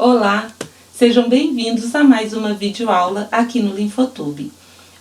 Olá, sejam bem-vindos a mais uma videoaula aqui no Linfotube.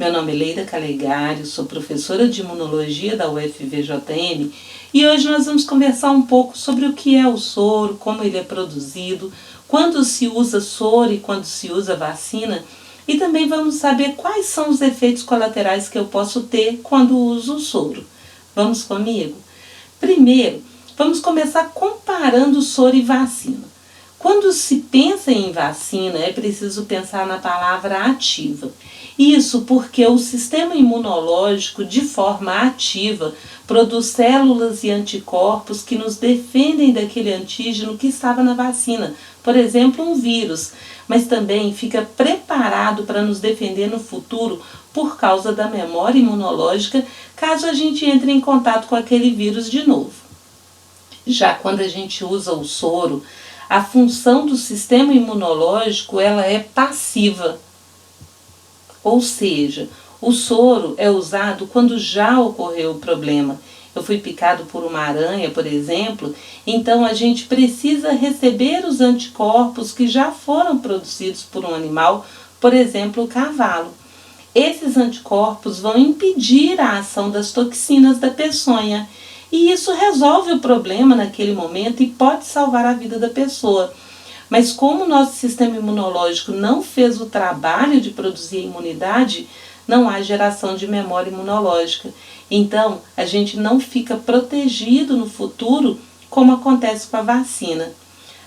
Meu nome é Leida Calegari, sou professora de Imunologia da UFVJM e hoje nós vamos conversar um pouco sobre o que é o soro, como ele é produzido, quando se usa soro e quando se usa vacina, e também vamos saber quais são os efeitos colaterais que eu posso ter quando uso o soro. Vamos comigo? Primeiro, vamos começar comparando soro e vacina. Quando se pensa em vacina, é preciso pensar na palavra ativa. Isso porque o sistema imunológico, de forma ativa, produz células e anticorpos que nos defendem daquele antígeno que estava na vacina, por exemplo, um vírus, mas também fica preparado para nos defender no futuro por causa da memória imunológica, caso a gente entre em contato com aquele vírus de novo. Já quando a gente usa o soro, a função do sistema imunológico ela é passiva, ou seja, o soro é usado quando já ocorreu o problema. Eu fui picado por uma aranha, por exemplo, então a gente precisa receber os anticorpos que já foram produzidos por um animal, por exemplo, o cavalo. Esses anticorpos vão impedir a ação das toxinas da peçonha. E isso resolve o problema naquele momento e pode salvar a vida da pessoa. Mas como o nosso sistema imunológico não fez o trabalho de produzir imunidade, não há geração de memória imunológica. Então, a gente não fica protegido no futuro, como acontece com a vacina.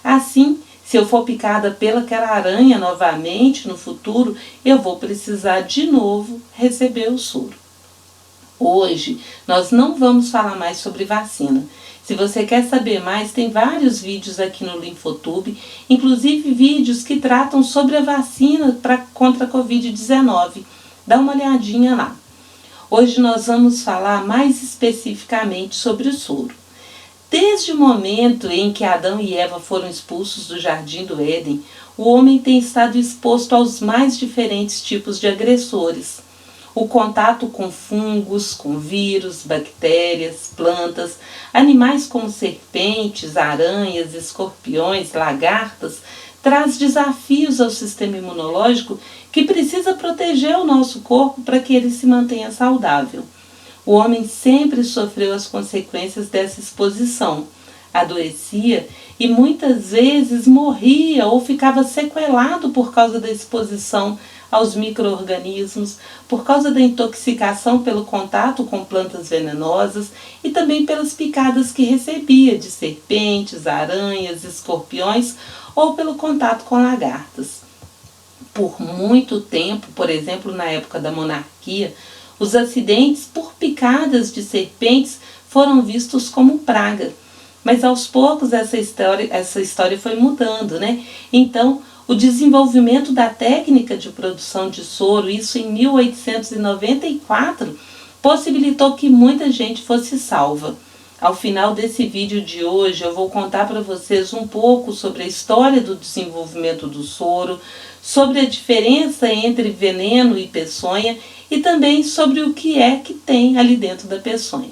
Assim, se eu for picada pelaquela aranha novamente no futuro, eu vou precisar de novo receber o soro. Hoje, nós não vamos falar mais sobre vacina. Se você quer saber mais, tem vários vídeos aqui no Linfotube, inclusive vídeos que tratam sobre a vacina contra a Covid-19. Dá uma olhadinha lá. Hoje nós vamos falar mais especificamente sobre o soro. Desde o momento em que Adão e Eva foram expulsos do Jardim do Éden, o homem tem estado exposto aos mais diferentes tipos de agressores. O contato com fungos, com vírus, bactérias, plantas, animais como serpentes, aranhas, escorpiões, lagartas, traz desafios ao sistema imunológico que precisa proteger o nosso corpo para que ele se mantenha saudável. O homem sempre sofreu as consequências dessa exposição, adoecia e muitas vezes morria ou ficava sequelado por causa da exposição aos micro-organismos, por causa da intoxicação pelo contato com plantas venenosas e também pelas picadas que recebia de serpentes, aranhas, escorpiões ou pelo contato com lagartas. Por muito tempo, por exemplo, na época da monarquia, os acidentes por picadas de serpentes foram vistos como praga. Mas aos poucos essa história foi mudando, né? Então, o desenvolvimento da técnica de produção de soro, isso em 1894, possibilitou que muita gente fosse salva. Ao final desse vídeo de hoje, eu vou contar para vocês um pouco sobre a história do desenvolvimento do soro, sobre a diferença entre veneno e peçonha e também sobre o que é que tem ali dentro da peçonha.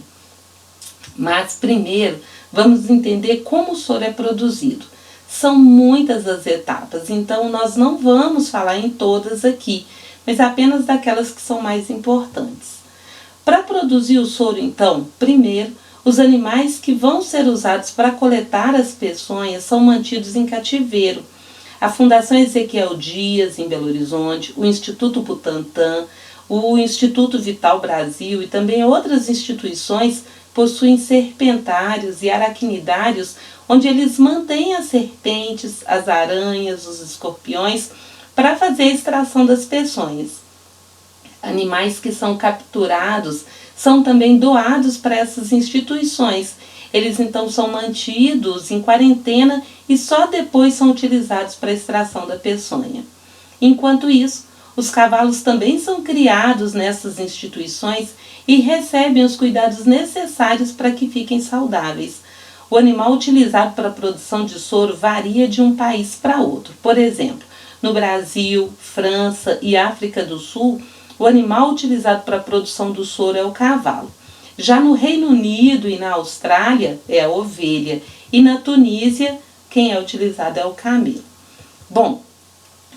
Mas primeiro, vamos entender como o soro é produzido. São muitas as etapas, então nós não vamos falar em todas aqui, mas apenas daquelas que são mais importantes. Para produzir o soro, então, primeiro, os animais que vão ser usados para coletar as peçonhas são mantidos em cativeiro. A Fundação Ezequiel Dias, em Belo Horizonte, o Instituto Butantan, o Instituto Vital Brasil e também outras instituições possuem serpentários e aracnidários onde eles mantêm as serpentes, as aranhas, os escorpiões para fazer a extração das peçonhas. Animais que são capturados são também doados para essas instituições. Eles então são mantidos em quarentena e só depois são utilizados para a extração da peçonha. Enquanto isso, os cavalos também são criados nessas instituições e recebem os cuidados necessários para que fiquem saudáveis. O animal utilizado para a produção de soro varia de um país para outro. Por exemplo, no Brasil, França e África do Sul, o animal utilizado para a produção do soro é o cavalo. Já no Reino Unido e na Austrália é a ovelha. E na Tunísia, quem é utilizado é o camelo. Bom,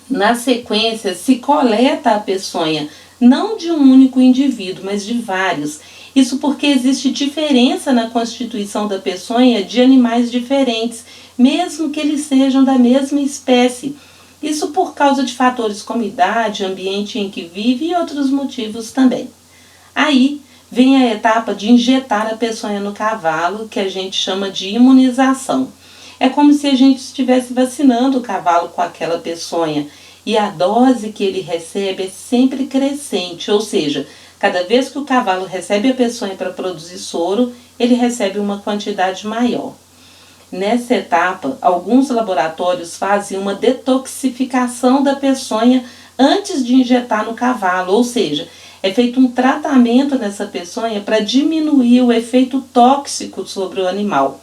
na sequência se coleta a peçonha, não de um único indivíduo, mas de vários. Isso porque existe diferença na constituição da peçonha de animais diferentes, mesmo que eles sejam da mesma espécie. Isso por causa de fatores como idade, ambiente em que vive e outros motivos também. Aí vem a etapa de injetar a peçonha no cavalo, que a gente chama de imunização. É como se a gente estivesse vacinando o cavalo com aquela peçonha, e a dose que ele recebe é sempre crescente, ou seja, cada vez que o cavalo recebe a peçonha para produzir soro, ele recebe uma quantidade maior. Nessa etapa, alguns laboratórios fazem uma detoxificação da peçonha antes de injetar no cavalo, ou seja, é feito um tratamento nessa peçonha para diminuir o efeito tóxico sobre o animal.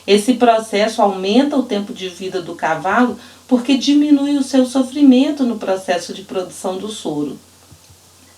Esse processo aumenta o tempo de vida do cavalo porque diminui o seu sofrimento no processo de produção do soro.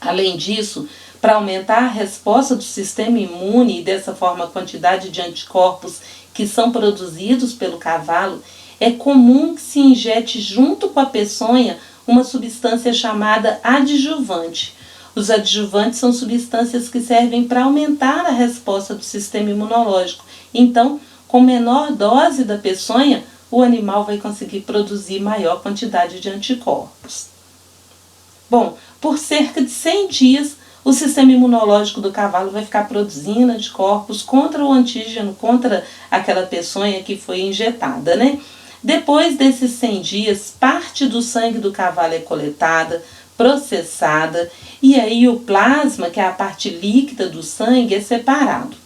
Além disso, para aumentar a resposta do sistema imune e dessa forma a quantidade de anticorpos que são produzidos pelo cavalo, é comum que se injete junto com a peçonha uma substância chamada adjuvante. Os adjuvantes são substâncias que servem para aumentar a resposta do sistema imunológico. Então, com menor dose da peçonha, o animal vai conseguir produzir maior quantidade de anticorpos. Bom, por cerca de 100 dias, o sistema imunológico do cavalo vai ficar produzindo anticorpos contra o antígeno, contra aquela peçonha que foi injetada, né? Depois desses 100 dias, parte do sangue do cavalo é coletada, processada, e aí o plasma, que é a parte líquida do sangue, é separado.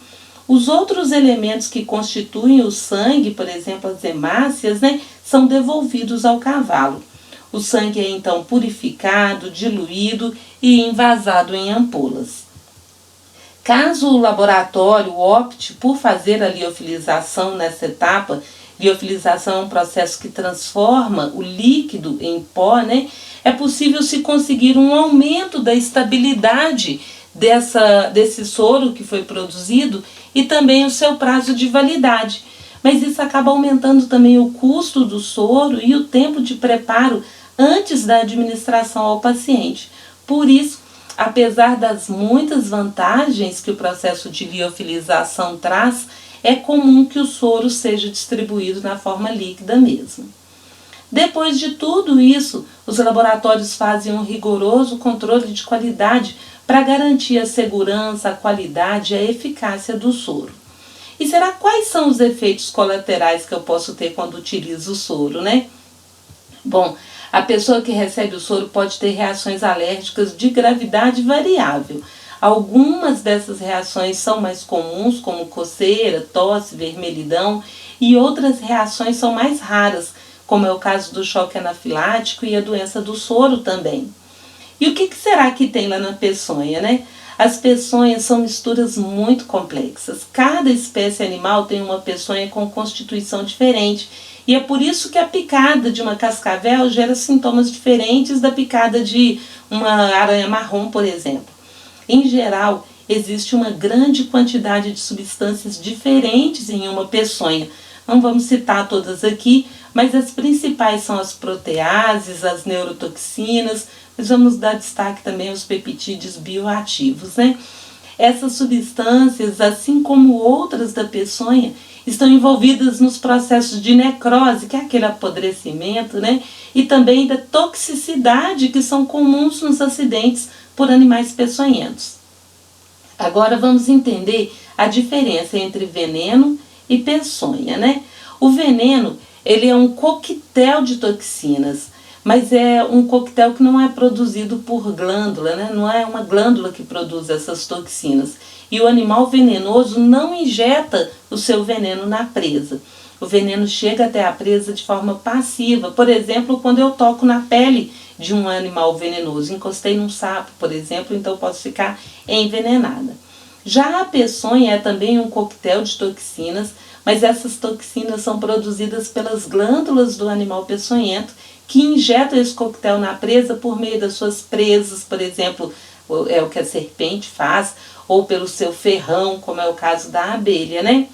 Os outros elementos que constituem o sangue, por exemplo, as hemácias, né, são devolvidos ao cavalo. O sangue é então purificado, diluído e envasado em ampolas. Caso o laboratório opte por fazer a liofilização nessa etapa, liofilização é um processo que transforma o líquido em pó, né? É possível se conseguir um aumento da estabilidade desse soro que foi produzido e também o seu prazo de validade. Mas isso acaba aumentando também o custo do soro e o tempo de preparo antes da administração ao paciente. Por isso, apesar das muitas vantagens que o processo de liofilização traz, é comum que o soro seja distribuído na forma líquida mesmo. Depois de tudo isso, os laboratórios fazem um rigoroso controle de qualidade para garantir a segurança, a qualidade e a eficácia do soro. E será quais são os efeitos colaterais que eu posso ter quando utilizo o soro, né? Bom, a pessoa que recebe o soro pode ter reações alérgicas de gravidade variável. Algumas dessas reações são mais comuns, como coceira, tosse, vermelhidão, e outras reações são mais raras, como é o caso do choque anafilático e a doença do soro também. E o que será que tem lá na peçonha, né? As peçonhas são misturas muito complexas. Cada espécie animal tem uma peçonha com constituição diferente. E é por isso que a picada de uma cascavel gera sintomas diferentes da picada de uma aranha marrom, por exemplo. Em geral, existe uma grande quantidade de substâncias diferentes em uma peçonha. Não vamos citar todas aqui, mas as principais são as proteases, as neurotoxinas, mas vamos dar destaque também aos peptídeos bioativos, né? Essas substâncias, assim como outras da peçonha, estão envolvidas nos processos de necrose, que é aquele apodrecimento, né? E também da toxicidade, que são comuns nos acidentes por animais peçonhentos. Agora vamos entender a diferença entre veneno e peçonha, né? O veneno, ele é um coquetel de toxinas, mas é um coquetel que não é produzido por glândula, né? Não é uma glândula que produz essas toxinas. E o animal venenoso não injeta o seu veneno na presa. O veneno chega até a presa de forma passiva. Por exemplo, quando eu toco na pele de um animal venenoso, encostei num sapo, por exemplo, então eu posso ficar envenenada. Já a peçonha é também um coquetel de toxinas, mas essas toxinas são produzidas pelas glândulas do animal peçonhento, que injetam esse coquetel na presa por meio das suas presas, por exemplo, é o que a serpente faz, ou pelo seu ferrão, como é o caso da abelha, né?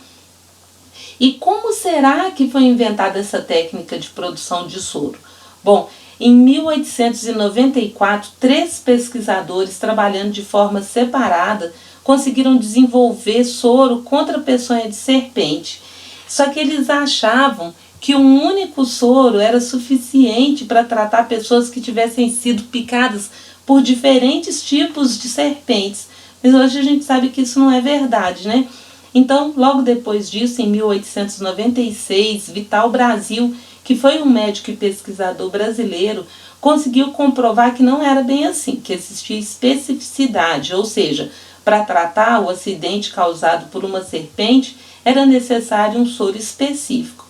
E como será que foi inventada essa técnica de produção de soro? Bom, em 1894, 3 pesquisadores trabalhando de forma separada conseguiram desenvolver soro contra a peçonha de serpente. Só que eles achavam que um único soro era suficiente para tratar pessoas que tivessem sido picadas por diferentes tipos de serpentes. Mas hoje a gente sabe que isso não é verdade, né? Então, logo depois disso, em 1896, Vital Brasil, que foi um médico e pesquisador brasileiro, conseguiu comprovar que não era bem assim, que existia especificidade, ou seja, para tratar o acidente causado por uma serpente, era necessário um soro específico.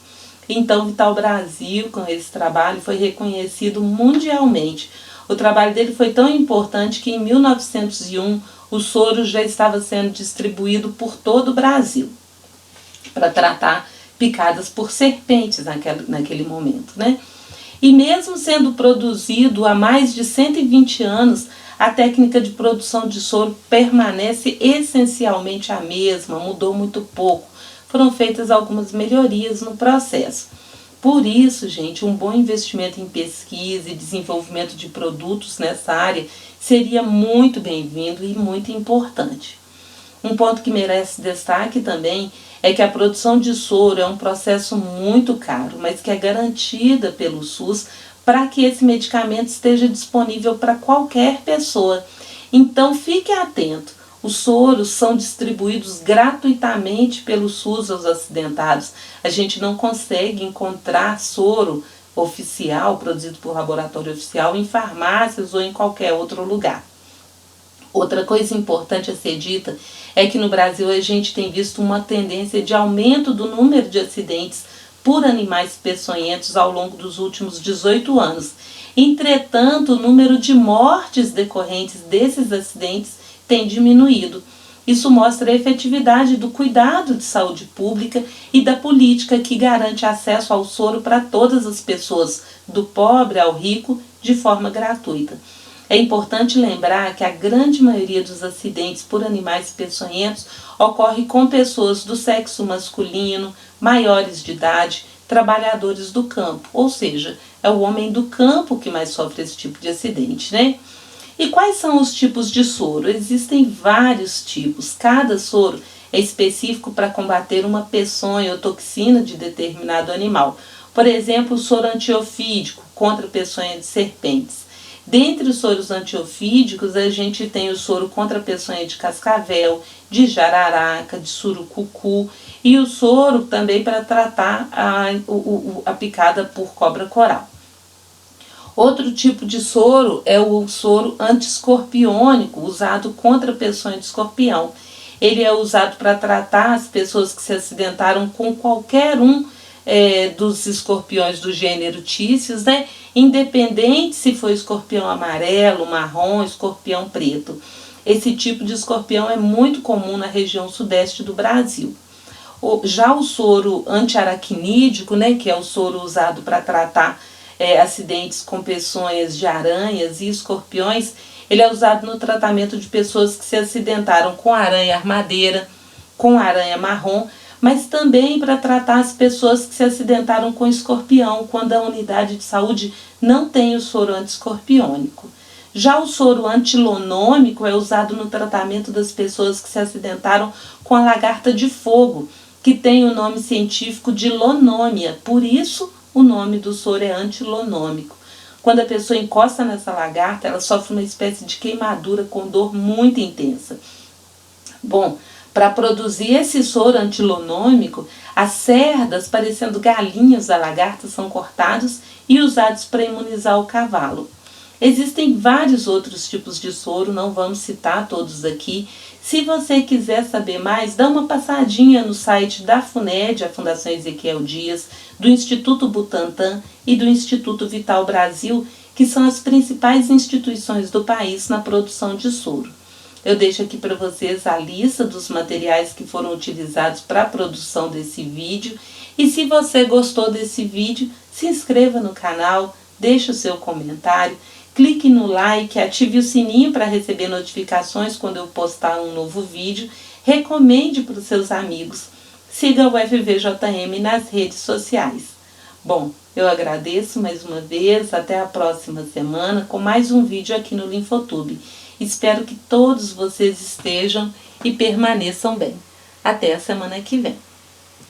Então, Vital Brasil, com esse trabalho, foi reconhecido mundialmente. O trabalho dele foi tão importante que em 1901 o soro já estava sendo distribuído por todo o Brasil para tratar picadas por serpentes naquele momento, né? E mesmo sendo produzido há mais de 120 anos, a técnica de produção de soro permanece essencialmente a mesma, mudou muito pouco. Foram feitas algumas melhorias no processo. Por isso, gente, um bom investimento em pesquisa e desenvolvimento de produtos nessa área seria muito bem-vindo e muito importante. Um ponto que merece destaque também é que a produção de soro é um processo muito caro, mas que é garantida pelo SUS para que esse medicamento esteja disponível para qualquer pessoa. Então fique atento, os soros são distribuídos gratuitamente pelo SUS aos acidentados. A gente não consegue encontrar soro oficial, produzido por laboratório oficial, em farmácias ou em qualquer outro lugar. Outra coisa importante a ser dita é que no Brasil a gente tem visto uma tendência de aumento do número de acidentes por animais peçonhentos ao longo dos últimos 18 anos. Entretanto, o número de mortes decorrentes desses acidentes tem diminuído. Isso mostra a efetividade do cuidado de saúde pública e da política que garante acesso ao soro para todas as pessoas, do pobre ao rico, de forma gratuita. É importante lembrar que a grande maioria dos acidentes por animais peçonhentos ocorre com pessoas do sexo masculino, maiores de idade, trabalhadores do campo, ou seja, é o homem do campo que mais sofre esse tipo de acidente, né? E quais são os tipos de soro? Existem vários tipos, cada soro é específico para combater uma peçonha ou toxina de determinado animal. Por exemplo, o soro antiofídico contra a peçonha de serpentes. Dentre os soros antiofídicos, a gente tem o soro contra a peçonha de cascavel, de jararaca, de surucucu e o soro também para tratar a picada por cobra coral. Outro tipo de soro é o soro antiescorpiônico, usado contra a peçonha de escorpião. Ele é usado para tratar as pessoas que se acidentaram com qualquer um dos escorpiões do gênero Tícios, né? Independente se for escorpião amarelo, marrom, escorpião preto. Esse tipo de escorpião é muito comum na região sudeste do Brasil. Já o soro antiaracnídico, né, que é o soro usado para tratar acidentes com peçonhas de aranhas e escorpiões, ele é usado no tratamento de pessoas que se acidentaram com aranha armadeira, com aranha marrom, mas também para tratar as pessoas que se acidentaram com escorpião, quando a unidade de saúde não tem o soro antiescorpiônico. Já o soro antilonômico é usado no tratamento das pessoas que se acidentaram com a lagarta de fogo, que tem o nome científico de lonômia, por isso o nome do soro é antilonômico. Quando a pessoa encosta nessa lagarta, ela sofre uma espécie de queimadura com dor muito intensa. Bom, para produzir esse soro antilonômico, as cerdas, parecendo galinhas da lagarta, são cortados e usados para imunizar o cavalo. Existem vários outros tipos de soro, não vamos citar todos aqui. Se você quiser saber mais, dá uma passadinha no site da FUNED, a Fundação Ezequiel Dias, do Instituto Butantan e do Instituto Vital Brasil, que são as principais instituições do país na produção de soro. Eu deixo aqui para vocês a lista dos materiais que foram utilizados para a produção desse vídeo. E se você gostou desse vídeo, se inscreva no canal, deixe o seu comentário, clique no like, ative o sininho para receber notificações quando eu postar um novo vídeo, recomende para os seus amigos, siga o FVJM nas redes sociais. Bom, Eu agradeço mais uma vez, até a próxima semana com mais um vídeo aqui no Linfotube. Espero que todos vocês estejam e permaneçam bem. Até a semana que vem.